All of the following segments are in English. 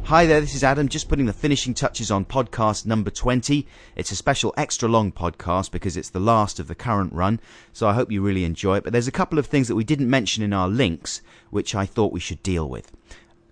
Hi there, this is Adam, just putting the finishing touches on podcast number 20. It's a special extra long podcast because it's the last of the current run, so I hope you really enjoy it. But there's a couple of things that we didn't mention in our links, which I thought we should deal with.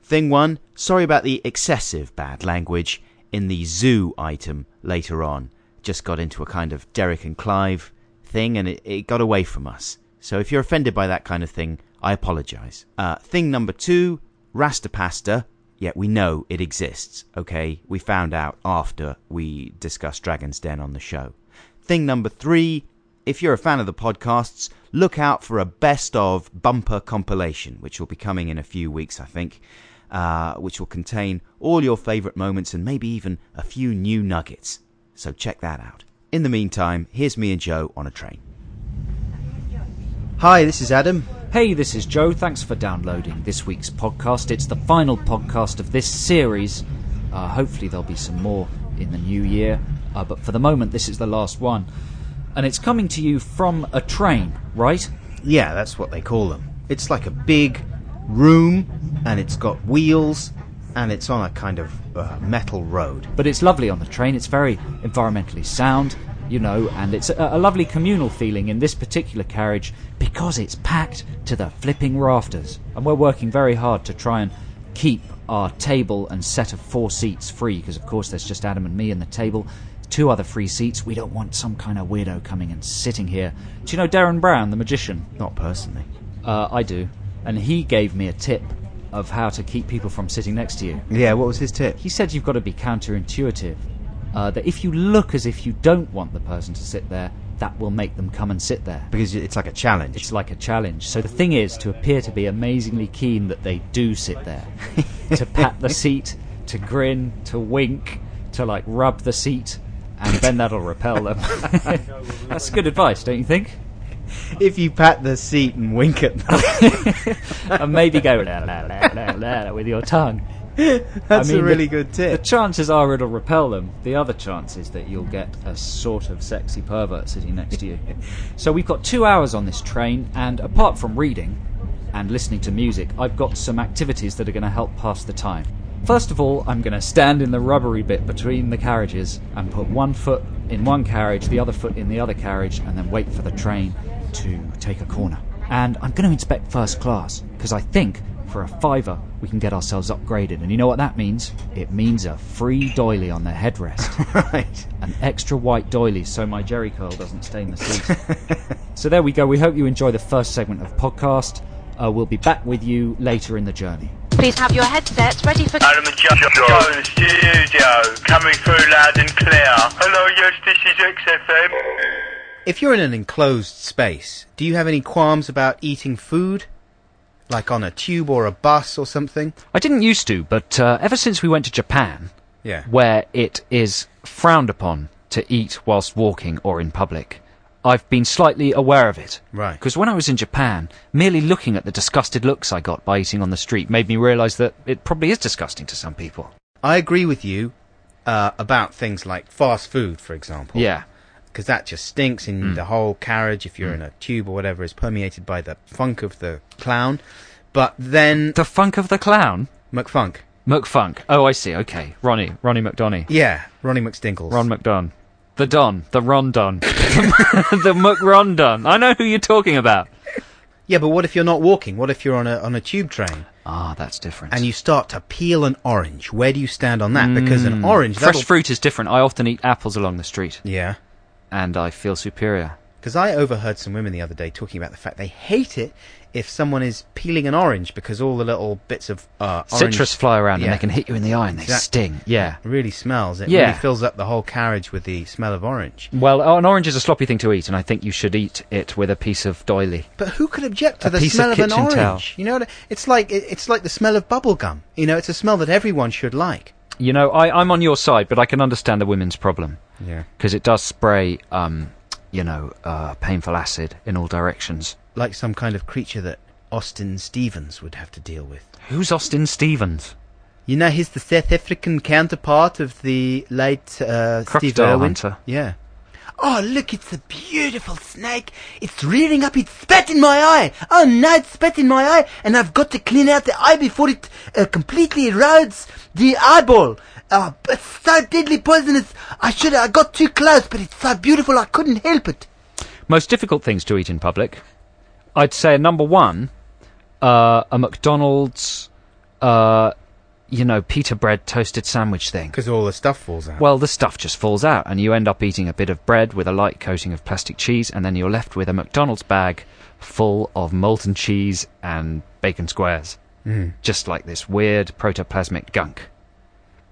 Thing one, sorry about the excessive bad language in the zoo item later on. Just got into a kind of Derek and Clive thing and it got away from us. So if you're offended by that kind of thing, I apologise. Thing number two, Rasta Pasta. Yeah, we know it exists, okay? We found out after we discussed Dragon's Den on the show. Thing number three, if you're a fan of the podcasts, look out for a best of bumper compilation, which will be coming in a few weeks, I think, which will contain all your favourite moments and maybe even a few new nuggets. So check that out. In the meantime, here's me and Joe on a train. Hi, this is Adam. Hey, this is Joe. Thanks for downloading this week's podcast. It's the final podcast of this series. Hopefully there'll be some more in the new year. But for the moment, this is the last one. And it's coming to you from a train, right? Yeah, that's what they call them. It's like a big room, and it's got wheels, and it's on a kind of metal road. But it's lovely on the train. It's very environmentally sound, you know, and it's a lovely communal feeling in this particular carriage because it's packed to the flipping rafters. And we're working very hard to try and keep our table and set of 4 seats free because, of course, there's just Adam and me and the table. 2 other free seats. We don't want some kind of weirdo coming and sitting here. Do you know Darren Brown, the magician? Not personally. I do. And he gave me a tip of how to keep people from sitting next to you. Yeah, what was his tip? He said you've got to be counterintuitive. That if you look as if you don't want the person to sit there, that will make them come and sit there. Because it's like a challenge. It's like a challenge. So the thing is to appear to be amazingly keen that they do sit there. To pat the seat, to grin, to wink, to like rub the seat, and then that'll repel them. That's good advice, don't you think? If you pat the seat and wink at them. And maybe go la la la la la with your tongue. That's a really good tip. The chances are it'll repel them. The other chance is that you'll get a sort of sexy pervert sitting next to you. So we've got 2 hours on this train, and apart from reading and listening to music, I've got some activities that are going to help pass the time. First of all, I'm going to stand in the rubbery bit between the carriages and put one foot in one carriage, the other foot in the other carriage, and then wait for the train to take a corner. And I'm going to inspect first class, because I think for a £5 we can get ourselves upgraded. And you know what that means? It means a free doily on the headrest. Right. An extra white doily so my jerry curl doesn't stain the seat. So there we go. We hope you enjoy the first segment of podcast. We'll be back with you later in the journey. Please have your headsets ready for... Adam and Joe in the studio, coming through loud and clear. Hello, yes, this is XFM. If you're in an enclosed space, do you have any qualms about eating food? Like on a tube or a bus or something? I didn't used to, but ever since we went to Japan, Yeah. where it is frowned upon to eat whilst walking or in public, I've been slightly aware of it. Right. Because when I was in Japan, merely looking at the disgusted looks I got by eating on the street made me realise that it probably is disgusting to some people. I agree with you about things like fast food, for example. Yeah. Because that just stinks in the whole carriage, if you're in a tube or whatever, is permeated by the funk of the clown. But then... The funk of the clown? McFunk. McFunk. Oh, I see. Okay. Ronnie McDonnie. Yeah, Ronnie McStinkles. Ron McDon. The Don. The Ron Don. The McRon Don. I know who you're talking about. Yeah, but what if you're not walking? What if you're on a tube train? Ah, that's different. And you start to peel an orange. Where do you stand on that? Because an orange... Fresh fruit is different. I often eat apples along the street. Yeah. And I feel superior. Because I overheard some women the other day talking about the fact they hate it if someone is peeling an orange because all the little bits of orange... Citrus fly around and they can hit you in the eye and they sting. Yeah. It really smells. It really fills up the whole carriage with the smell of orange. Well, an orange is a sloppy thing to eat, and I think you should eat it with a piece of doily. But who could object to the smell of an orange? Towel. You know, it's like the smell of bubble gum. You know, it's a smell that everyone should like. You know, I'm on your side, but I can understand the women's problem. Yeah. Because it does spray, painful acid in all directions. Like some kind of creature that Austin Stevens would have to deal with. Who's Austin Stevens? You know, he's the South African counterpart of the late Steve Irwin. Hunter. Yeah. Oh, look, it's a beautiful snake. It's rearing up its spat in my eye. Oh, no, it's spat in my eye, and I've got to clean out the eye before it completely erodes the eyeball. It's so deadly poisonous. I got too close, but it's so beautiful I couldn't help it. Most difficult things to eat in public. I'd say number one, a McDonald's, pita bread toasted sandwich thing. Because all the stuff falls out. Well, the stuff just falls out, and you end up eating a bit of bread with a light coating of plastic cheese, and then you're left with a McDonald's bag full of molten cheese and bacon squares. Just like this weird protoplasmic gunk.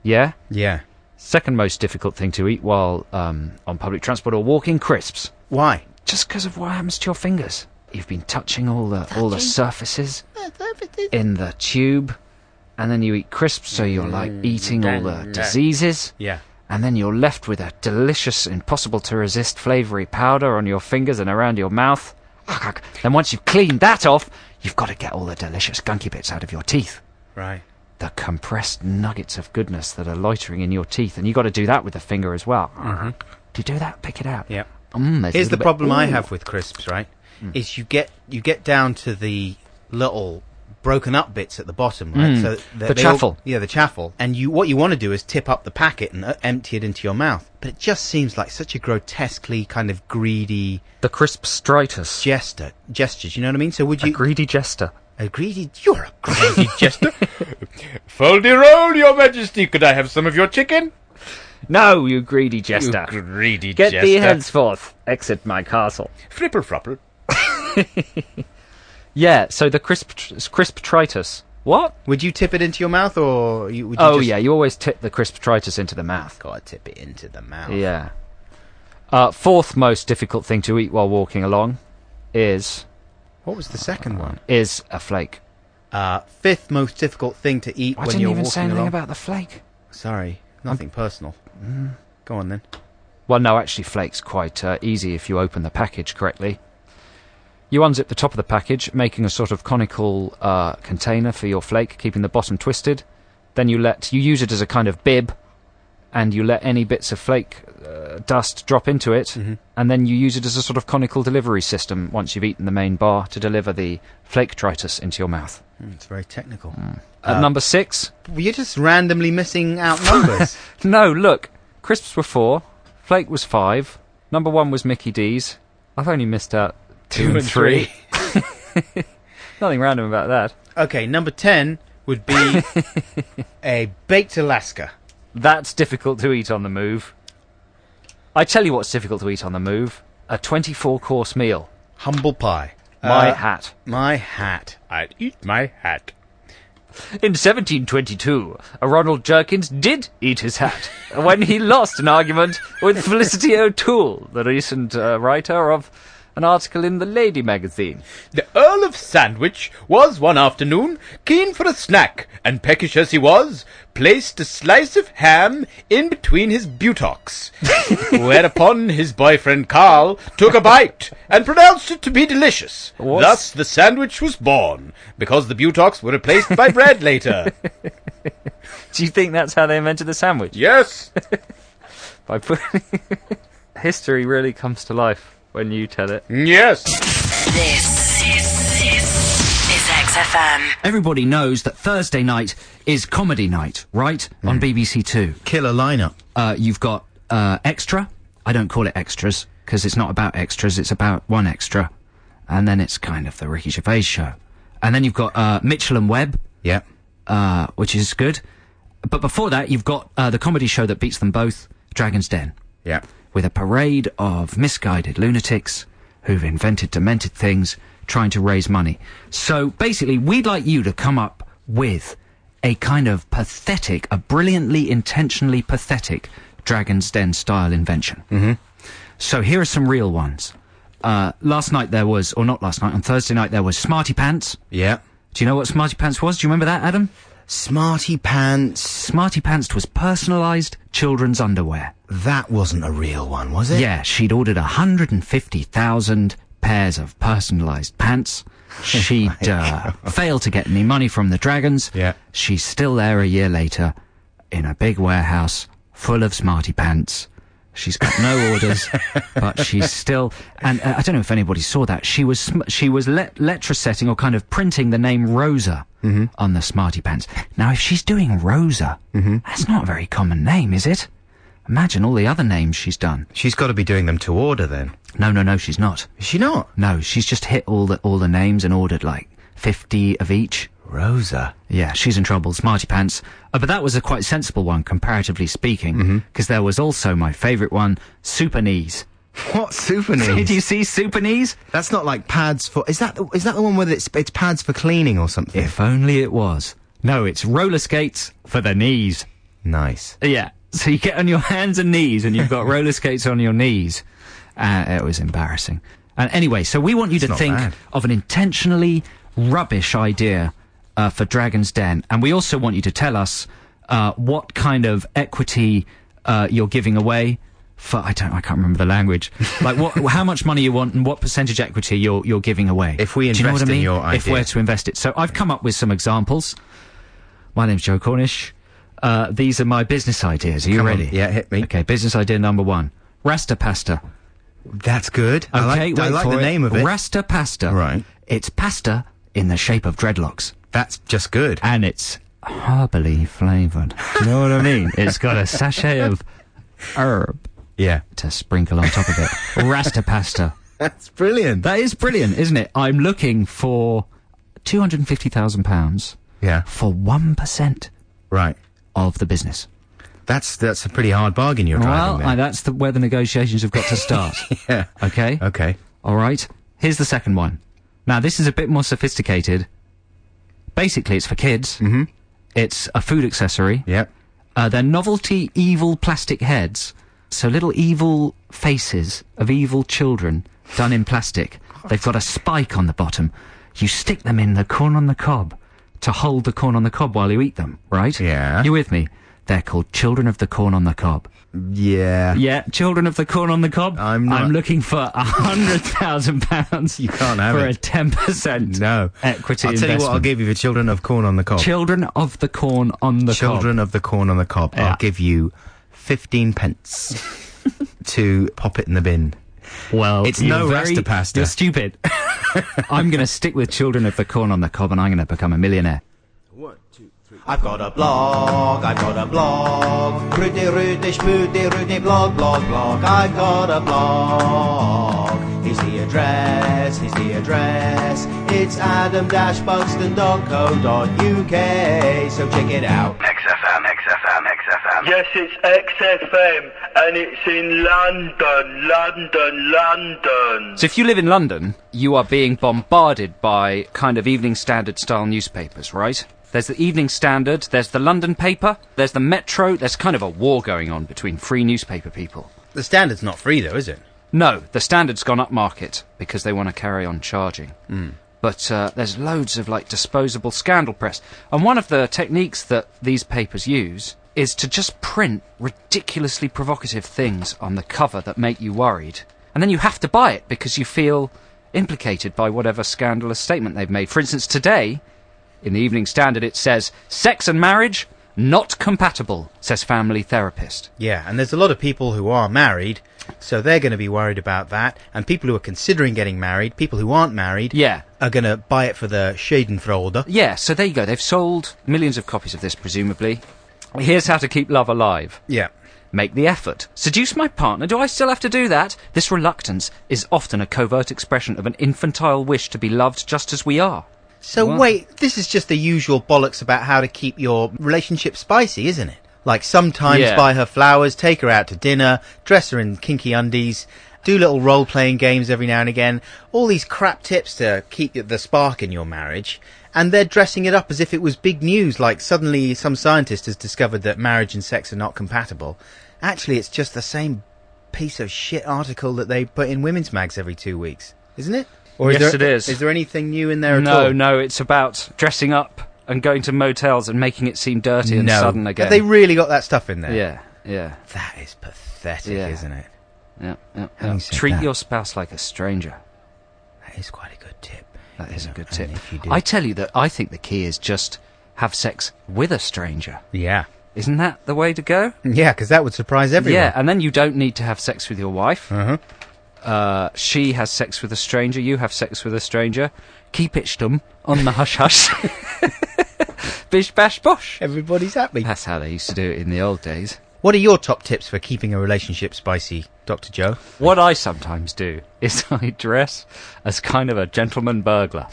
Yeah? Yeah. Second most difficult thing to eat while on public transport or walking, crisps. Why? Just because of what happens to your fingers. You've been touching all the surfaces in the tube, and then you eat crisps, so you're like eating all the diseases. Yeah. And then you're left with a delicious, impossible to resist flavoury powder on your fingers and around your mouth. Then once you've cleaned that off, you've got to get all the delicious gunky bits out of your teeth. Right. The compressed nuggets of goodness that are loitering in your teeth, and you've got to do that with the finger as well. Do you do that? Pick it out. Yeah. Here's the problem I have with crisps, right? Is you get down to the little broken up bits at the bottom, right? So the chaffle. The chaffle. And what you want to do is tip up the packet and empty it into your mouth. But it just seems like such a grotesquely kind of greedy... The crisp stritus. Gestures, you know what I mean? So would you... A greedy jester. You're a greedy Jester. Foldy roll, your majesty. Could I have some of your chicken? No, you greedy jester. You greedy Get jester. thee henceforth. Exit my castle. Fripple fropple. Yeah, so the crisp tritus. What? Would you tip it into your mouth, or would you yeah, you always tip the crisp tritus into the mouth. Gotta tip it into the mouth. Yeah. Fourth most difficult thing to eat while walking along is... What was the second one? Is a flake. Fifth most difficult thing to eat when you're walking along. I didn't even say anything about the flake. Sorry, nothing personal. Go on then. Well, no, actually, flake's quite easy if you open the package correctly. You unzip the top of the package, making a sort of conical container for your flake, keeping the bottom twisted. Then you use it as a kind of bib, and you let any bits of flake dust drop into it, and then you use it as a sort of conical delivery system once you've eaten the main bar to deliver the flake tritus into your mouth. It's very technical. At number 6... You're just randomly missing out numbers. No, look. Crisps were 4, flake was 5, number 1 was Mickey D's. I've only missed out 2 and 3. Nothing random about that. Okay, number 10 would be a baked Alaska. That's difficult to eat on the move. I tell you what's difficult to eat on the move. A 24-course meal. Humble pie. My hat. My hat. I'd eat my hat. In 1722, Ronald Jerkins did eat his hat when he lost an argument with Felicity O'Toole, the recent writer of an article in the Lady magazine. The Earl of Sandwich was one afternoon keen for a snack, and peckish as he was, placed a slice of ham in between his buttocks. Whereupon his boyfriend Carl took a bite and pronounced it to be delicious. Thus the sandwich was born, because the buttocks were replaced by bread later. Do you think that's how they invented the sandwich? Yes. By putting... History really comes to life when you tell it. Yes. This is XFM. Everybody knows that Thursday night is comedy night, right? On BBC Two. Killer lineup. You've got Extra. I don't call it Extras, because it's not about extras, it's about one extra. And then it's kind of the Ricky Gervais show. And then you've got Mitchell and Webb. Yeah. Which is good. But before that, you've got the comedy show that beats them both, Dragon's Den. Yeah. With a parade of misguided lunatics who've invented demented things trying to raise money. So basically, we'd like you to come up with a kind of pathetic, a brilliantly, intentionally pathetic Dragon's Den style invention. So here are some real ones. Last night there was, or not last night, on Thursday night there was Smarty Pants. Yeah. Do you know what Smarty Pants was? Do you remember that, Adam? Smarty Pants. Smarty Pants was personalised children's underwear. That wasn't a real one, was it? Yeah, she'd ordered 150,000 pairs of personalised pants. She'd failed to get any money from the Dragons. Yeah. She's still there a year later in a big warehouse full of Smarty Pants She's got no orders, but she's still... And I don't know if anybody saw that. She was letter setting or kind of printing the name Rosa on the Smarty Pants. Now, if she's doing Rosa, that's not a very common name, is it? Imagine all the other names she's done. She's got to be doing them to order, then. No, she's not. Is she not? No, she's just hit all the names and ordered, like, 50 of each. Rosa. Yeah, she's in trouble, Smarty Pants. But that was a quite sensible one, comparatively speaking, because there was also my favourite one, Super Knees. What, Super Knees? Did you see Super Knees? That's not like pads for... Is that the one where it's pads for cleaning or something? If only it was. No, it's roller skates for the knees. Nice. Yeah, so you get on your hands and knees and you've got roller skates on your knees. It was embarrassing. And anyway, so we want you to think of an intentionally rubbish idea for Dragon's Den, and we also want you to tell us what kind of equity you're giving away for. I can't remember the language. Like how much money you want and what percentage equity you're giving away. If we invest Do you know what I mean? in your idea. If we're to invest it. So I've come up with some examples. My name's Joe Cornish. These are my business ideas. Are you ready? Yeah, hit me. Okay, business idea number 1. Rasta pasta. That's good. Okay, I like the name of it. Rasta pasta. Right. It's pasta in the shape of dreadlocks. That's just good. And it's herbally flavoured. Do you know what I mean? It's got a sachet of herb to sprinkle on top of it. Rasta pasta. That's brilliant. That is brilliant, isn't it? I'm looking for £250,000 for 1% right. of the business. That's a pretty hard bargain you're driving there. Well, that's where the negotiations have got to start. Yeah. Okay? Okay. All right. Here's the second one. Now, this is a bit more sophisticated. Basically, it's for kids. Mm-hmm. It's a food accessory. Yep. They're novelty evil plastic heads. So little evil faces of evil children done in plastic. They've got a spike on the bottom. You stick them in the corn on the cob to hold the corn on the cob while you eat them, right? Yeah. You with me? They're called Children of the Corn on the Cob. Yeah. Yeah, Children of the Corn on the Cob. I'm looking for £100,000. You can't have for it. a 10% No. equity I'll tell you what I'll give you for Children of Corn on the Cob. Children of the Corn on the Cob. Children of the Corn on the Cob. Yeah. I'll give you 15 pence to pop it in the bin. Well, it's no Rasta pasta. You're stupid. I'm going to stick with Children of the Corn on the Cob and I'm going to become a millionaire. 1, 2, 3. I've got a blog. Rudy, Spooty, blog. I've got a blog. Here's the address. It's adam-buxton.co.uk. So check it out. XFM. Yes, it's XFM, and it's in London. So if you live in London, you are being bombarded by kind of Evening Standard style newspapers, right? There's the Evening Standard, there's the London paper, there's the Metro. There's kind of a war going on between free newspaper people. The Standard's not free, though, is it? No, the Standard's gone up market because they want to carry on charging. But there's loads of, like, disposable scandal press. And one of the techniques that these papers use is to just print ridiculously provocative things on the cover that make you worried. And then you have to buy it because you feel implicated by whatever scandalous statement they've made. For instance, today, in the Evening Standard, it says, "Sex and marriage, not compatible," says family therapist. Yeah, and there's a lot of people who are married, so they're going to be worried about that. And people who are considering getting married, people who aren't married, are going to buy it for the Schadenfreude. Yeah, so there you go. They've sold millions of copies of this, presumably. Here's how to keep love alive. Yeah. Make the effort. Seduce my partner? Do I still have to do that? This reluctance is often a covert expression of an infantile wish to be loved just as we are. So wait, this is just the usual bollocks about how to keep your relationship spicy, isn't it? Like sometimes buy her flowers, take her out to dinner, dress her in kinky undies, do little role-playing games every now and again. All these crap tips to keep the spark in your marriage. And they're dressing it up as if it was big news, like suddenly some scientist has discovered that marriage and sex are not compatible. Actually, it's just the same piece of shit article that they put in women's mags every 2 weeks, isn't it? Or Yes, it is. Is there anything new in there at all? No, it's about dressing up and going to motels and making it seem dirty and sudden again. Have they really got that stuff in there? Yeah. That is pathetic, isn't it? Yeah. Having said Treat that- your spouse like a stranger. That is quite a good tip. That is a good And tip. if you do- I tell you that I think the key is just have sex with a stranger. Yeah. Isn't that the way to go? Yeah, because that would surprise everyone. Yeah, and then you don't need to have sex with your wife. Uh-huh. She has sex with a stranger, you have sex with a stranger. Keep it stum on the hush-hush. Bish, bash, bosh. Everybody's happy. That's how they used to do it in the old days. What are your top tips for keeping a relationship spicy, Dr. Joe? What I sometimes do is I dress as kind of a gentleman burglar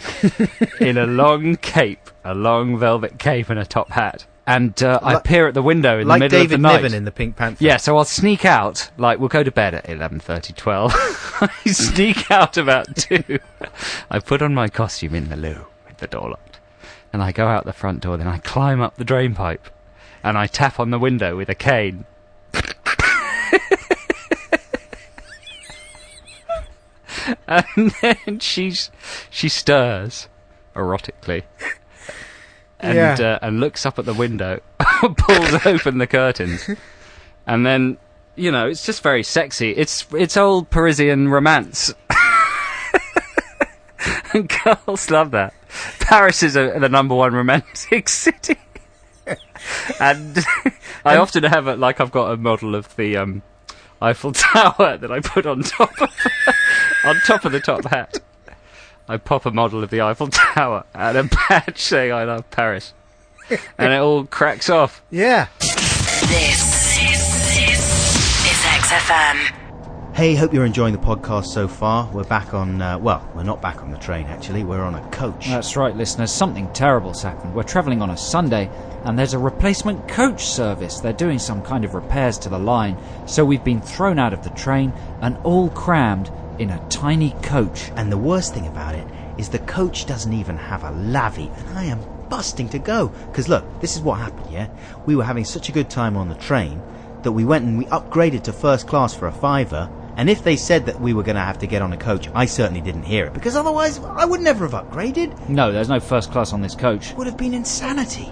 in a long cape, a long velvet cape and a top hat. And I appear at the window in the middle of the night. Like David Niven in the Pink Panther. Yeah, so I'll sneak out, like, we'll go to bed at 11:30, 12. I sneak out about 2. I put on my costume in the loo with the door locked. And I go out the front door, then I climb up the drain pipe. And I tap on the window with a cane. And then she stirs, erotically. And looks up at the window, pulls open the curtains, and then, you know, it's just very sexy. It's old Parisian romance. And girls love that. Paris is the number one romantic city. And I often have it, like, I've got a model of the Eiffel Tower that I put on top of the top hat. I pop a model of the Eiffel Tower and a badge saying I love Paris. And it all cracks off. Yeah. This is XFM. Hey, hope you're enjoying the podcast so far. We're back on, well, we're not back on the train, actually. We're on a coach. That's right, listeners. Something terrible's happened. We're travelling on a Sunday, and there's a replacement coach service. They're doing some kind of repairs to the line, so we've been thrown out of the train and all crammed in a tiny coach. And the worst thing about it is the coach doesn't even have a lavvy, and I am busting to go. Because look, this is what happened, yeah? We were having such a good time on the train that we went and we upgraded to first class for a £5, and if they said that we were going to have to get on a coach, I certainly didn't hear it, because otherwise I would never have upgraded. No, there's no first class on this coach. It would have been insanity.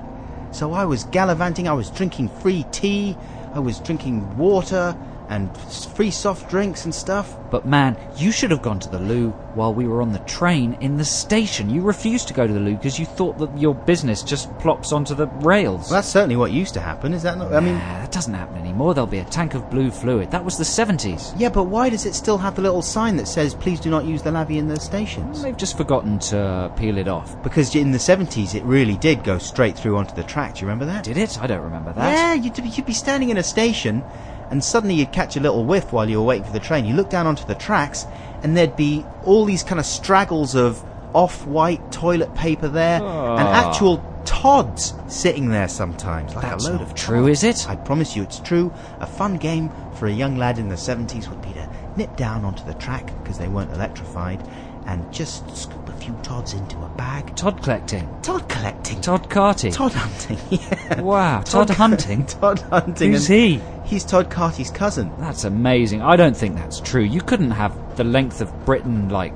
So I was gallivanting, I was drinking free tea, I was drinking water and free soft drinks and stuff. But man, you should have gone to the loo while we were on the train in the station. You refused to go to the loo because you thought that your business just plops onto the rails. Well, that's certainly what used to happen, is that not? I mean, that doesn't happen anymore. There'll be a tank of blue fluid. That was the 70s. Yeah, but why does it still have the little sign that says, please do not use the lavvy in the stations? They've just forgotten to peel it off. Because in the 70s, it really did go straight through onto the track. Do you remember that? Did it? I don't remember that. Yeah, you'd be standing in a station, and suddenly you'd catch a little whiff while you were waiting for the train. You look down onto the tracks, and there'd be all these kind of straggles of off-white toilet paper there, and actual Tods sitting there sometimes, like That's a load not of true, Tods. is it? I promise you it's true. A fun game for a young lad in the 70s would be to nip down onto the track, because they weren't electrified, and just scoop a few Tods into a bag. Todd collecting. Todd collecting. Todd Carty. Todd hunting, yeah. Wow, Todd hunting? Todd hunting. Who's and he? He's Todd Carty's cousin. That's amazing. I don't think that's true. You couldn't have the length of Britain, like,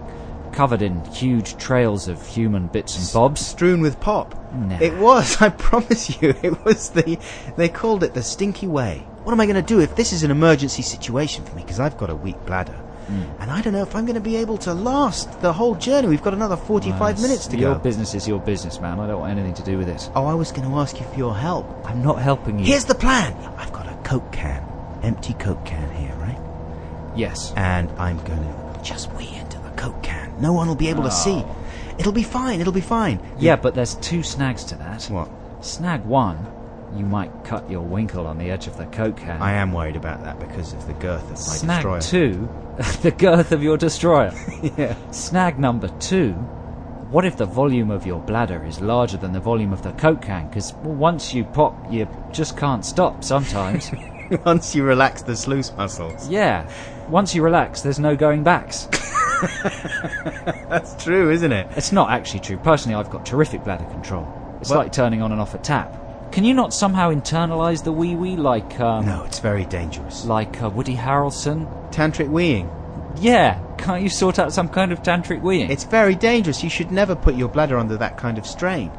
covered in huge trails of human bits and bobs. Strewn with pop. Nah. It was, I promise you, it was they called it the Stinky Way. What am I going to do if this is an emergency situation for me, because I've got a weak bladder? And I don't know if I'm going to be able to last the whole journey. We've got another 45 minutes to Your go. business is your business, man. I don't want anything to do with it. Oh, I was going to ask you for your help. I'm not helping you. Here's the plan. I've got a Coke can, empty Coke can here, right? Yes. And I'm going to just wee into the Coke can. No one will be able to see. It'll be fine, it'll be fine. Yeah, but there's 2 snags to that. What? Snag 1, you might cut your winkle on the edge of the Coke can. I am worried about that because of the girth of my Snag destroyer. 2, the girth of your destroyer. Yeah. Snag number 2, what if the volume of your bladder is larger than the volume of the Coke can? Because once you pop, you just can't stop sometimes. Once you relax the sluice muscles. Yeah. Once you relax, there's no going backs. That's true, isn't it? It's not actually true. Personally, I've got terrific bladder control. It's Well- like turning on and off a tap. Can you not somehow internalise the wee-wee like... No, it's very dangerous. Like Woody Harrelson? Tantric weeing. Yeah. Can't you sort out some kind of tantric weeing? It's very dangerous. You should never put your bladder under that kind of strain.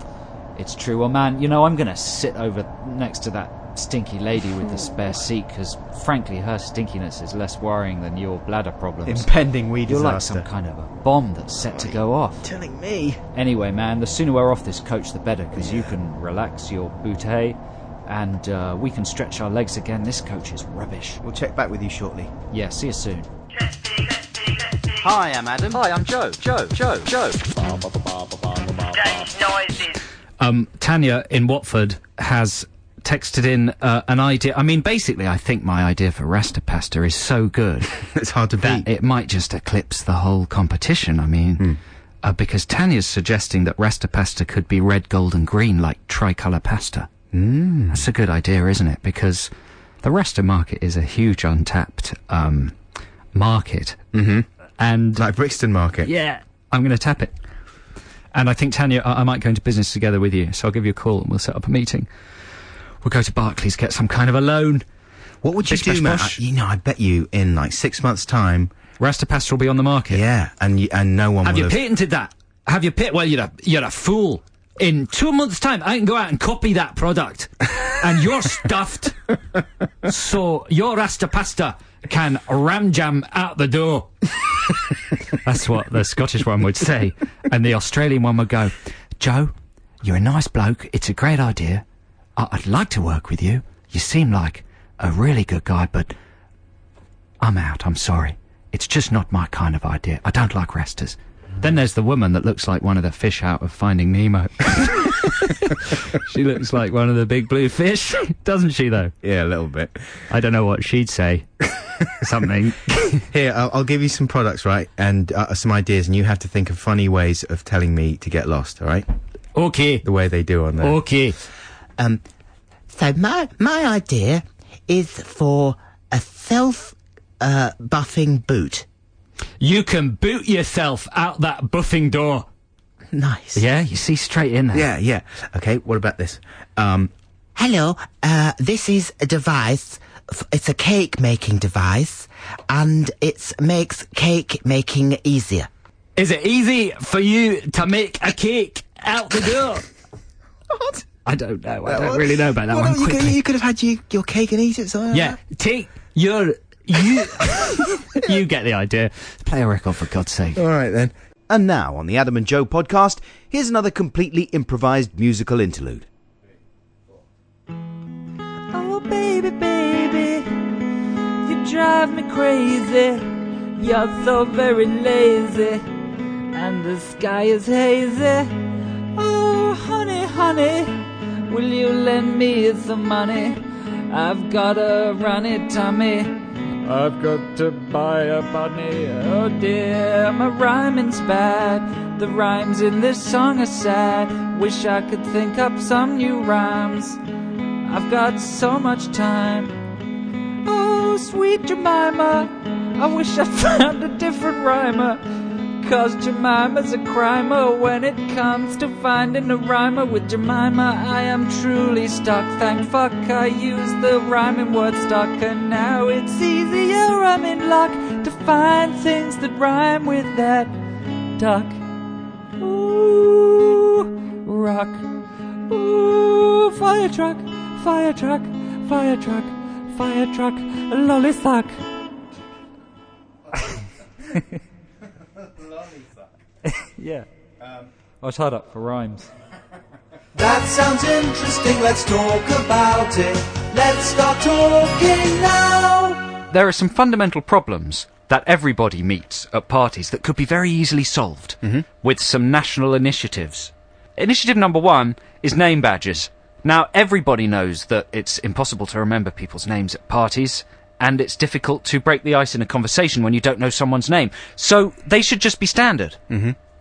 It's true. Well, man, you know, I'm going to sit over next to that stinky lady with the spare seat, because, frankly, her stinkiness is less worrying than your bladder problems. Impending wee You're like disaster. some kind of a bomb that's set to go off. Telling me. Anyway, man, the sooner we're off this coach, the better, because you can relax your bootay and we can stretch our legs again. This coach is rubbish. We'll check back with you shortly. Yeah, see you soon. Hi, I'm Adam. Hi, I'm Joe. Joe. Change noises. Tanya in Watford has texted in an idea. I mean, basically, I think my idea for Rasta pasta is so good It's hard to that beat. it might just eclipse the whole competition. I mean, because Tanya's suggesting that Rasta pasta could be red, gold and green, like tricolour pasta. That's a good idea, isn't it? Because the Rasta market is a huge untapped market. And Like Brixton Market. yeah, I'm going to tap it. And I think, Tanya, I might go into business together with you, so I'll give you a call and we'll set up a meeting. We'll go to Barclays, get some kind of a loan. What would you Bish, do, bash, man? bosh. I bet you in like 6 months' time. Rasta pasta will be on the market. Yeah, and no one Have will you have. patented that? Have you Well, you're a fool. In 2 months' time, I can go out and copy that product, and you're stuffed. So your Rasta pasta can ram jam out the door. That's what the Scottish one would say, and the Australian one would go, Joe, you're a nice bloke. It's a great idea. I'd like to work with you. You seem like a really good guy, but I'm out. I'm sorry. It's just not my kind of idea. I don't like Rastas. Then there's the woman that looks like one of the fish out of Finding Nemo. She looks like one of the big blue fish, doesn't she, though? Yeah, a little bit. I don't know what she'd say. Something. Here, I'll give you some products, right, and some ideas, and you have to think of funny ways of telling me to get lost, all right? Okay. The way they do on there. Okay. So my idea is for a self-buffing boot. You can boot yourself out that buffing door. Nice. Yeah, you see straight in there. Yeah. Okay, what about this? Hello, this is a device. It's a cake making device, and it makes cake making easier. Is it easy for you to make a cake out the door? What? I don't know. I don't really know about that one. You Quickly. could have had your cake and eat it. Something Yeah, take your... You you get the idea. Play a record, for God's sake. All right, then. And now, on the Adam and Joe podcast, here's another completely improvised musical interlude. Oh, baby, baby, you drive me crazy. You're so very lazy, and the sky is hazy. Oh, honey, honey, will you lend me some money? I've got a runny tummy. I've got to buy a bunny. Oh dear, my rhyming's bad. The rhymes in this song are sad. Wish I could think up some new rhymes. I've got so much time. Oh, sweet Jemima, I wish I found a different rhymer. 'Cause Jemima's a crimer. When it comes to finding a rhymer with Jemima, I am truly stuck. Thank fuck I used the rhyming word stuck, and now it's easier, I'm in luck to find things that rhyme with that duck. Ooh, rock. Ooh, fire truck, fire truck, fire truck, fire truck, lollysuck. Yeah. I was hard up for rhymes. That sounds interesting, let's talk about it. Let's start talking now. There are some fundamental problems that everybody meets at parties that could be very easily solved with some national initiatives. Initiative number 1 is name badges. Now, everybody knows that it's impossible to remember people's names at parties, and it's difficult to break the ice in a conversation when you don't know someone's name. So they should just be standard.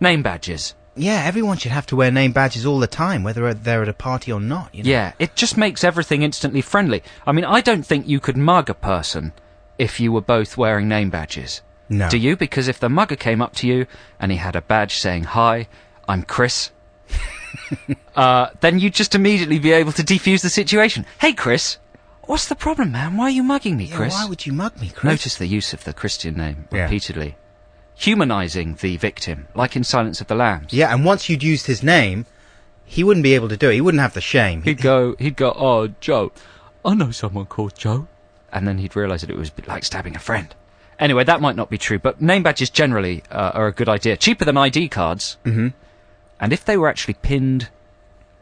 Name badges. Yeah, everyone should have to wear name badges all the time, whether they're at a party or not. You know? Yeah, it just makes everything instantly friendly. I mean, I don't think you could mug a person if you were both wearing name badges. No. Do you? Because if the mugger came up to you and he had a badge saying, "Hi, I'm Chris," then you'd just immediately be able to defuse the situation. "Hey, Chris, what's the problem, man? Why are you mugging me, Yeah, Chris?" why would you mug me, Chris? Notice the use of the Christian name Yeah. repeatedly. Humanising the victim, like in Silence of the Lambs. Yeah, and once you'd used his name, he wouldn't be able to do it. He wouldn't have the shame. He'd go, "Oh, Joe, I know someone called Joe." And then he'd realise that it was a bit like stabbing a friend. Anyway, that might not be true, but name badges generally are a good idea. Cheaper than ID cards. And if they were actually pinned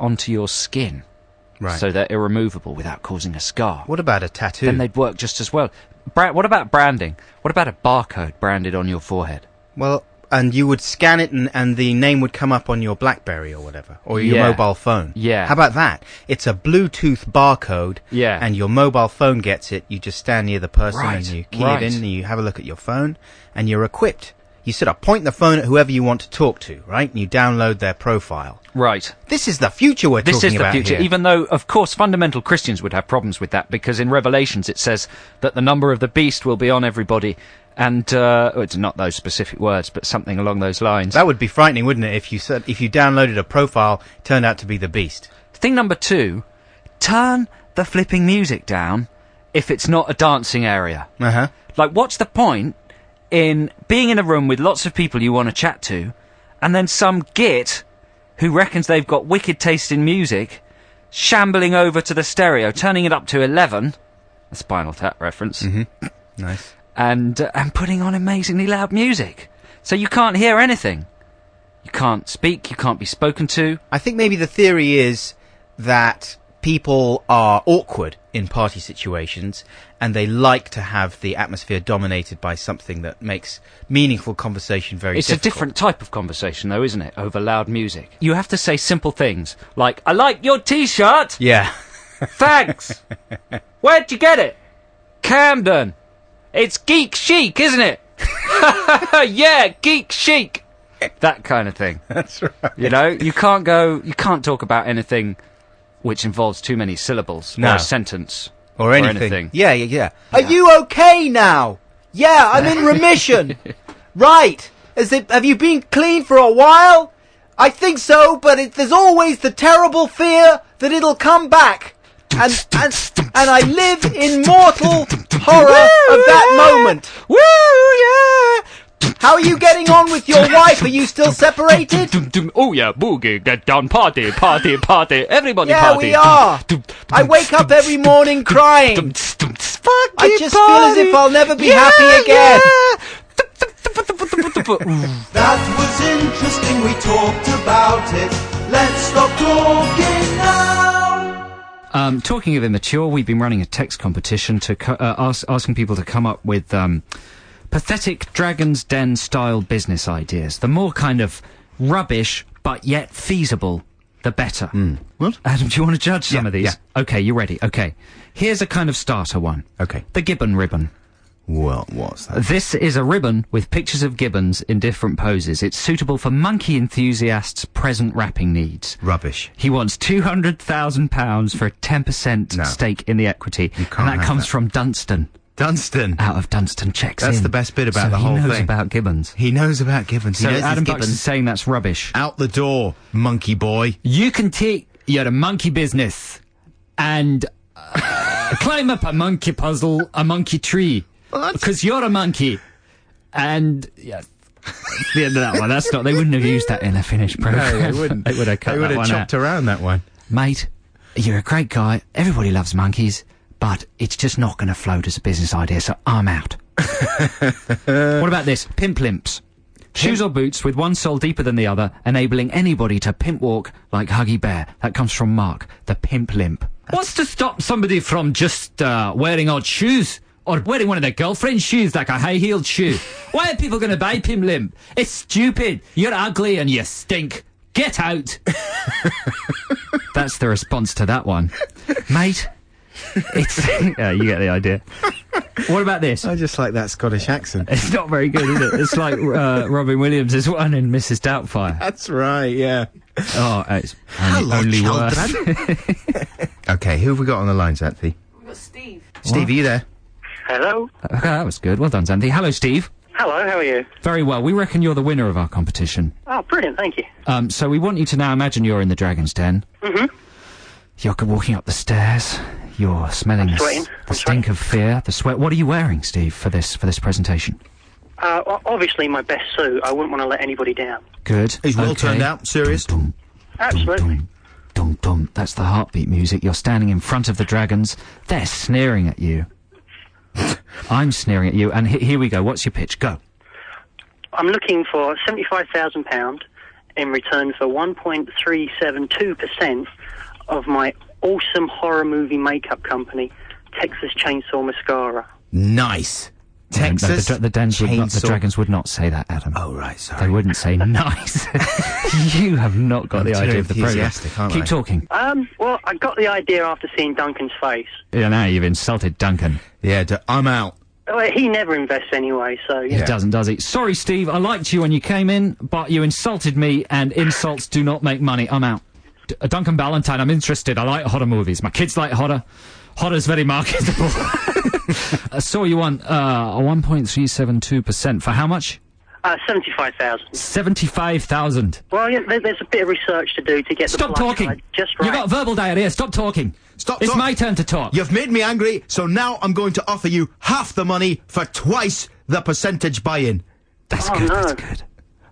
onto your skin, Right. so they're irremovable without causing a scar. What about a tattoo? Then they'd work just as well. What about branding? What about a barcode branded on your forehead? Well, and you would scan it and the name would come up on your BlackBerry or whatever, or your Yeah. mobile phone. Yeah. How about that? It's a Bluetooth barcode, Yeah. and your mobile phone gets it. You just stand near the person Right, and you key right. it in, and you have a look at your phone, and you're equipped. You sort of point the phone at whoever you want to talk to, right? And you download their profile. Right. This is the future we're This talking is the about future, here. even though, of course, fundamental Christians would have problems with that, because in Revelations it says that the number of the beast will be on everybody, and it's not those specific words, but something along those lines. That would be frightening, wouldn't it, if you downloaded a profile, turned out to be the beast? Thing number 2, turn the flipping music down if it's not a dancing area. Uh-huh. Like, what's the point in being in a room with lots of people you want to chat to, and then some git who reckons they've got wicked taste in music, shambling over to the stereo, turning it up to 11, a Spinal Tap reference, Nice. and putting on amazingly loud music. So you can't hear anything. You can't speak, you can't be spoken to. I think maybe the theory is that people are awkward in party situations and they like to have the atmosphere dominated by something that makes meaningful conversation very It's difficult. a different type of conversation, though, isn't it? Over loud music. You have to say simple things, like, I like your T-shirt! Yeah. Thanks! Where'd you get it? Camden! It's geek chic, isn't it? Yeah, geek chic! That kind of thing. That's right. You know, you can't talk about anything which involves too many syllables, No. or a sentence. Or anything. Yeah. Yeah. Are you okay now? Yeah, I'm in remission. Right. Have you been clean for a while? I think so, but there's always the terrible fear that it'll come back. And I live in mortal horror of that moment. Woo, yeah! How are you getting on with your wife? Are you still separated? Oh yeah, boogie, get down, party, everybody Yeah, party. we are. I wake up every morning crying. I just feel as if I'll never be happy again. That was interesting, we talked about it. Let's stop talking now. Talking of immature, we've been running a text competition to asking people to come up with pathetic Dragon's Den style business ideas. The more kind of rubbish but yet feasible, the better. What? Adam, do you want to judge some Yeah, of these? yeah. Okay, you ready? Okay. Here's a kind of starter one. Okay. The gibbon ribbon. Well, what's that? This is a ribbon with pictures of gibbons in different poses. It's suitable for monkey enthusiasts' present wrapping needs. Rubbish. He wants £200,000 for a 10% No. stake in the equity. You can't and that have comes that. from Dunstan. Dunstan. Out of Dunstan checks That's in. the best bit about So the whole he knows thing. about gibbons. He knows about gibbons. So he knows Adam his Bucks is gibbons. saying that's rubbish. Out the door, monkey boy. You can take your monkey business and climb up a monkey puzzle, a monkey tree. Because you're a monkey. And, yeah, that's the end of that one. That's not, they wouldn't have used that in a finished programme. No, they wouldn't. They would have cut They would that have one chopped out. around that one. Mate, you're a great guy. Everybody loves monkeys. But it's just not going to float as a business idea, so I'm out. What about this? Pimp limps. Shoes or boots with one sole deeper than the other, enabling anybody to pimp walk like Huggy Bear. That comes from Mark, the pimp limp. What's to stop somebody from just wearing odd shoes? Or wearing one of their girlfriend's shoes, like a high-heeled shoe? Why are people going to buy pimp limp? It's stupid. You're ugly and you stink. Get out. That's the response to that one. Mate, it's... you get the idea. What about this? I just like that Scottish accent. It's not very good, is it? It's like Robin Williams' one in Mrs. Doubtfire. That's right, yeah. Oh, it's Hello, only worse. children. Okay, who have we got on the line, Xanthi? We've got Steve. Steve, are you there? Hello. Okay, that was good. Well done, Xanthi. Hello, Steve. Hello, how are you? Very well. We reckon you're the winner of our competition. Oh, brilliant, thank you. So we want you to now imagine you're in the Dragon's Den. Mm-hmm. You're walking up the stairs. You're smelling I'm sweating. the stink of fear, the sweat. What are you wearing, Steve, for this presentation? Obviously my best suit. I wouldn't want to let anybody down. Good. He's well Okay. turned out, serious. Dum, Absolutely. dum, dum, dum. That's the heartbeat music. You're standing in front of the dragons. They're sneering at you. I'm sneering at you. And here we go. What's your pitch? Go. I'm looking for £75,000 in return for 1.372% of my awesome horror movie makeup company, Texas Chainsaw Mascara. Nice. Texas the dragons would not say that, Adam. Oh, right, sorry. They wouldn't say nice. You have not got the idea of the program. Keep talking. Well, I got the idea after seeing Duncan's face. Yeah, now you've insulted Duncan. Yeah, I'm out. Well, he never invests anyway, so... He doesn't, does he? Sorry, Steve, I liked you when you came in, but you insulted me, and insults do not make money. I'm out. Duncan Ballantyne, I'm interested. I like horror movies. My kids like horror. Horror's very marketable. So you want 1.372% for how much? 75,000. 75,000. Well, yeah, there's a bit of research to do to get Stop the blood talking. side just right. You got verbal diarrhea. Stop talking. It's my turn to talk. You've made me angry, so now I'm going to offer you half the money for twice the percentage buy-in. That's Oh, good. no. That's good.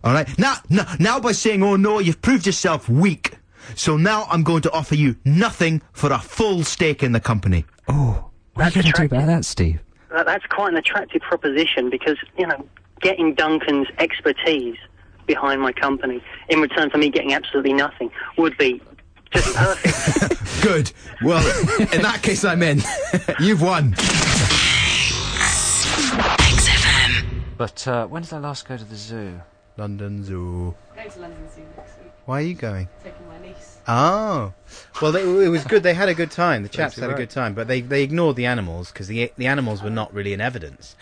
All right? Now by saying, oh no, you've proved yourself weak. So now I'm going to offer you nothing for a full stake in the company. Oh, what are you going to do about that, Steve? That's quite an attractive proposition because, you know, getting Duncan's expertise behind my company in return for me getting absolutely nothing would be just perfect. Good. Well, in that case, I'm in. You've won. XFM. But when did I last go to the zoo? London Zoo. Going to London Zoo next week. Why are you going? Taking my niece. Oh. Well, it was good. They had a good time. The chaps That's had a right. good time, but they ignored the animals because the animals were not really in evidence.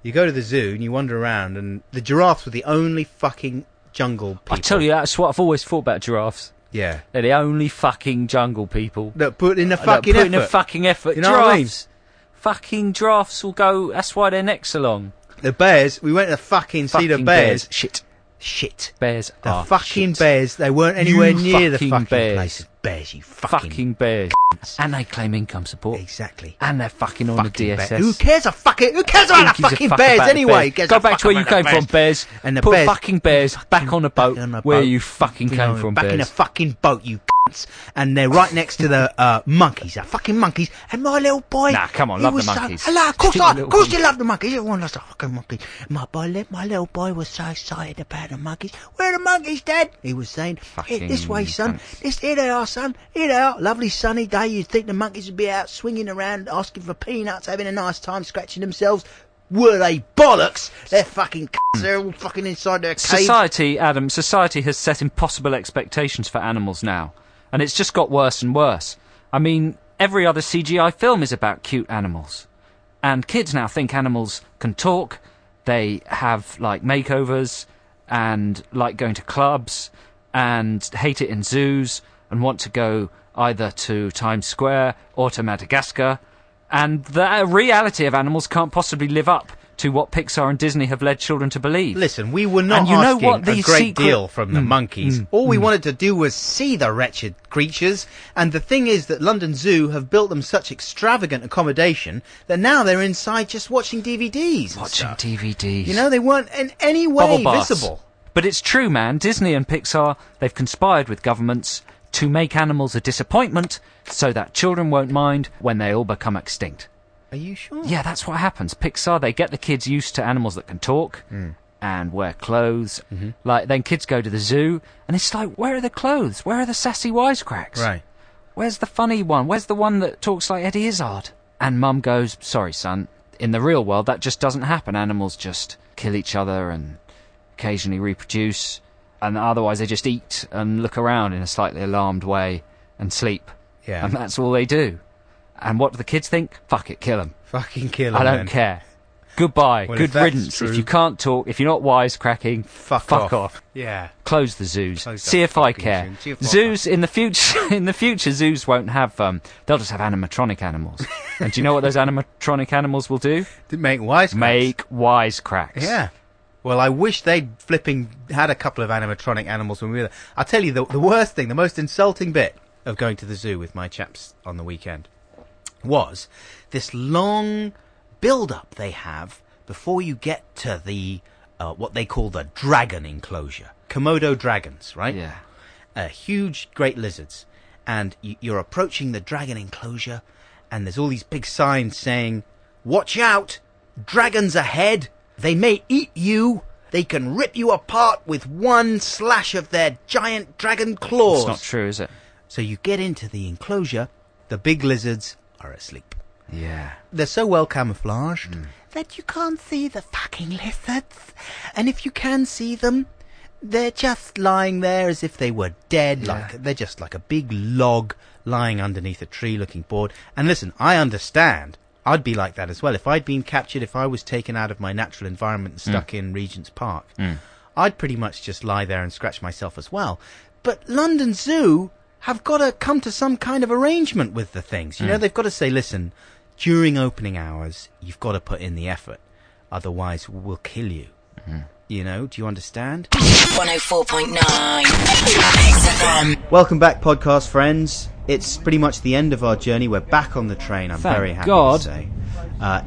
You go to the zoo and you wander around, and the giraffes were the only fucking jungle people. I tell you, that's what I've always thought about giraffes. Yeah. They're the only fucking jungle people. That put in the that fucking put effort. in a fucking effort. You know what I mean? Giraffes. Fucking giraffes will go. That's why their necks are long. The bears, we went to fucking see the Fucking bears. Shit. Bears The are fucking shit. bears, they weren't anywhere You near the fucking fucking bears. places. Bears, you fucking bears. And they claim income support. Exactly. And they're fucking on Fucking the bear. DSS. Who cares about Who the gives a fucking fuck bears about the anyway? bears? Go back to where you came from, bears. And the Put bears- fucking bears back on the boat on the where boat. you fucking came from, back bears. in a fucking boat, you cunts. And they're right next to the monkeys, the fucking monkeys. And my little boy, Nah, come on, he love the was monkeys. So, hello, of course, Stick your of course little you love the monkeys. Everyone loves the fucking monkeys. My little boy was so excited about the monkeys. Where are the monkeys, Dad? He was saying, Fucking this way, son. cunts. Here they are, son. Here they are. Lovely sunny day. You'd think the monkeys would be out swinging around, asking for peanuts, having a nice time, scratching themselves. Were they bollocks? They're fucking cunts. They're all fucking inside their cave. Society, Adam, society has set impossible expectations for animals now. And it's just got worse and worse. I mean, every other CGI film is about cute animals. And kids now think animals can talk, they have, like, makeovers, and like going to clubs, and hate it in zoos, and want to go either to Times Square or to Madagascar. And the reality of animals can't possibly live up to what Pixar and Disney have led children to believe. Listen, we were not And you know asking what a these great secret- deal from the monkeys. All we wanted to do was see the wretched creatures. And the thing is that London Zoo have built them such extravagant accommodation that now they're inside just watching DVDs. and Watching stuff. DVDs. You know, they weren't in any way Bubble baths. visible. But it's true, man. Disney and Pixar, they've conspired with governments to make animals a disappointment so that children won't mind when they all become extinct. Are you sure? Yeah, that's what happens. Pixar, they get the kids used to animals that can talk and wear clothes. Like, then kids go to the zoo, and it's like, where are the clothes? Where are the sassy wisecracks? Right. Where's the funny one? Where's the one that talks like Eddie Izzard? And Mum goes, sorry, son, in the real world, that just doesn't happen. Animals just kill each other and occasionally reproduce, and otherwise they just eat and look around in a slightly alarmed way and sleep. Yeah. And that's all they do. And what do the kids think? Fuck it, kill them. Fucking kill them. I don't care. Goodbye. Well, Good if that's riddance. true- If you can't talk, if you're not wisecracking, Fuck off. Yeah. Close the zoos. Close See that if I fucking care. zoo. See if I Zoos in the future. In the future, zoos won't have. They'll just have animatronic animals. And do you know what those animatronic animals will do? Did make wisecracks. Make wisecracks. Yeah. Well, I wish they'd flipping had a couple of animatronic animals when we were there. I'll tell you, the worst thing, the most insulting bit of going to the zoo with my chaps on the weekend was this long build-up they have before you get to the what they call the dragon enclosure. Komodo dragons, right? Yeah. Huge, great lizards. And you're approaching the dragon enclosure, and there's all these big signs saying, "Watch out! Dragons ahead! They may eat you! They can rip you apart with one slash of their giant dragon claws!" It's not true, is it? So you get into the enclosure, The big lizards are asleep. Yeah. They're so well camouflaged That you can't see the fucking lizards. And if you can see them, they're just lying there as if they were dead. they're just like a big log lying underneath a tree looking bored. And listen, I understand. I'd be like that as well. If I'd been captured, if I was taken out of my natural environment and stuck in Regent's Park, I'd pretty much just lie there and scratch myself as well. But London Zoo have got to come to some kind of arrangement with the things. You know, they've got to say, listen, during opening hours, you've got to put in the effort. Otherwise, we'll kill you. You know, do you understand? 104.9 XFM. Welcome back, podcast friends. It's pretty much the end of our journey. We're back on the train, I'm Thank very happy God. to say.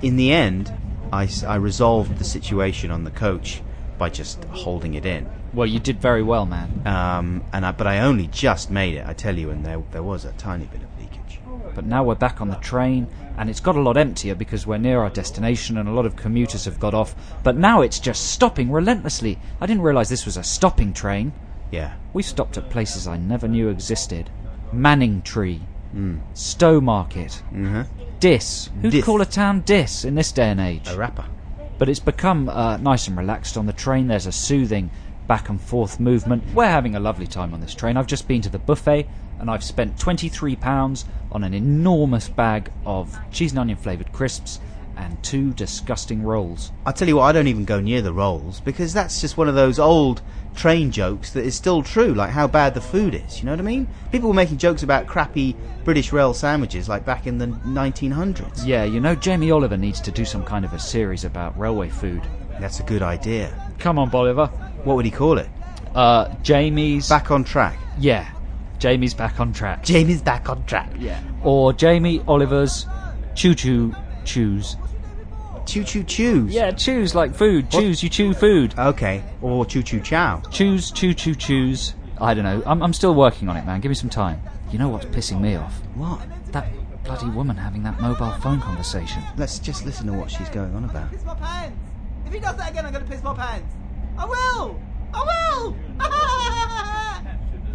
In the end, I resolved the situation on the coach by just holding it in. Well, you did very well, man. But I only just made it, I tell you, and there was a tiny bit of leakage. But now we're back on the train, and it's got a lot emptier because we're near our destination and a lot of commuters have got off. But now it's just stopping relentlessly. I didn't realise this was a stopping train. Yeah. We've stopped at places I never knew existed. Manningtree, Stowmarket, Diss. Who'd Diss. call a town Diss in this day and age? A rapper. But it's become nice and relaxed on the train. There's a soothing back and forth movement. We're having a lovely time on this train. I've just been to the buffet and I've spent £23 on an enormous bag of cheese and onion flavoured crisps and 2 disgusting rolls. I tell you what, I don't even go near the rolls because that's just one of those old train jokes that is still true, like how bad the food is, you know what I mean? People were making jokes about crappy British rail sandwiches like back in the 1900s. Yeah, you know, Jamie Oliver needs to do some kind of a series about railway food. That's a good idea. Come on, Bolivar. What would he call it? Jamie's... Back on track. Yeah, Jamie's back on track. Jamie's back on track. Yeah. Or Jamie Oliver's Choo-Choo Chews. Choo-choo choose. Yeah, choose like food. What? Choose, you chew food. Okay. Or choo-choo chow. Choose, choo-choo choose. I don't know. I'm still working on it, man. Give me some time. You know what's pissing me off? What? That bloody woman having that mobile phone conversation. Let's just listen to what she's going on about. Piss my pants. If he does that again, I'm going to piss my pants. I will.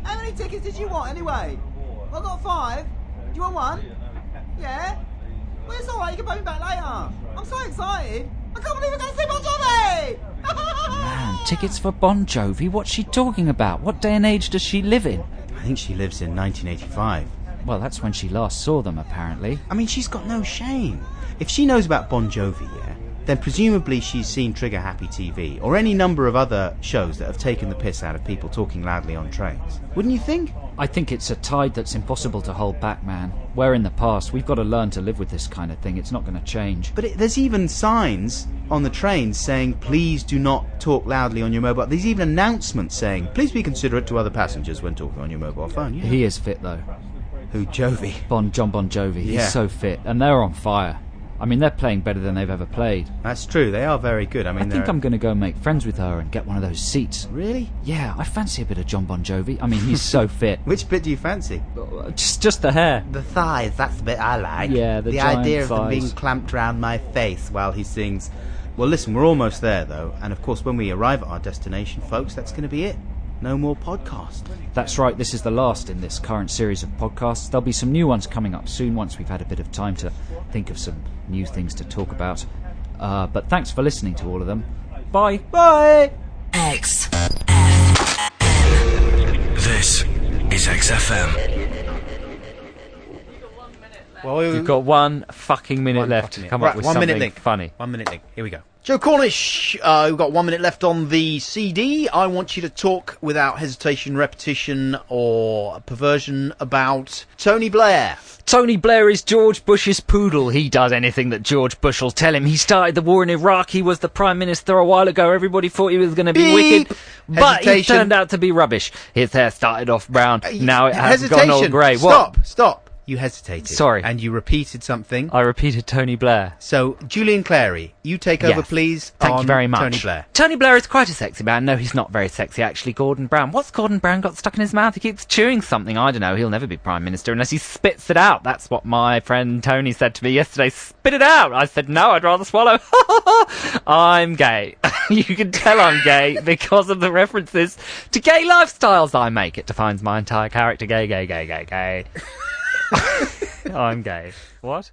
How many tickets did you want anyway? I got 5. Do you want 1? Yeah? Well, it's alright, you can pay me back later. I'm so excited. I can't believe I'm going to see Bon Jovi! Man, tickets for Bon Jovi? What's she talking about? What day and age does she live in? I think she lives in 1985. Well, that's when she last saw them, apparently. I mean, she's got no shame. If she knows about Bon Jovi, yeah, then presumably she's seen Trigger Happy TV or any number of other shows that have taken the piss out of people talking loudly on trains. Wouldn't you think? I think it's a tide that's impossible to hold back, man. We're in the past. We've got to learn to live with this kind of thing. It's not going to change. But there's even signs on the trains saying, please do not talk loudly on your mobile. There's even announcements saying, please be considerate to other passengers when talking on your mobile phone. Yeah. He is fit, though. Who, Jovi? John Bon Jovi. Yeah. He's so fit. And they're on fire. I mean, they're playing better than they've ever played. That's true. They are very good. I think I'm going to go make friends with her and get one of those seats. Really? Yeah, I fancy a bit of John Bon Jovi. I mean, he's so fit. Which bit do you fancy? Just the hair. The thighs, that's the bit I like. Yeah, the idea of thighs. them being clamped round my face while he sings. Well, listen, we're almost there, though. And, of course, when we arrive at our destination, folks, that's going to be it. No more podcast. That's right, this is the last in this current series of podcasts. There'll be some new ones coming up soon once we've had a bit of time to think of some new things to talk about. But thanks for listening to all of them. Bye. Bye. XFM. This is XFM. Well, You've got 1 fucking minute left to come up with something funny. 1 minute link. Here we go. Joe Cornish, we've got 1 minute left on the CD. I want you to talk without hesitation, repetition, or perversion about Tony Blair. Tony Blair is George Bush's poodle. He does anything that George Bush will tell him. He started the war in Iraq. He was the Prime Minister a while ago. Everybody thought he was going to be wicked, but he turned out to be rubbish. His hair started off brown. Now it has gone all grey. Stop. You hesitated. Sorry. And you repeated something. I repeated Tony Blair. So, Julian Clary, you take over, please. Thank you very much. Tony Blair. Tony Blair is quite a sexy man. No, he's not very sexy, actually. Gordon Brown. What's Gordon Brown got stuck in his mouth? He keeps chewing something. I don't know. He'll never be Prime Minister unless he spits it out. That's what my friend Tony said to me yesterday. Spit it out. I said, no, I'd rather swallow. I'm gay. You can tell I'm gay because of the references to gay lifestyles I make. It defines my entire character. Gay. I'm gay. What?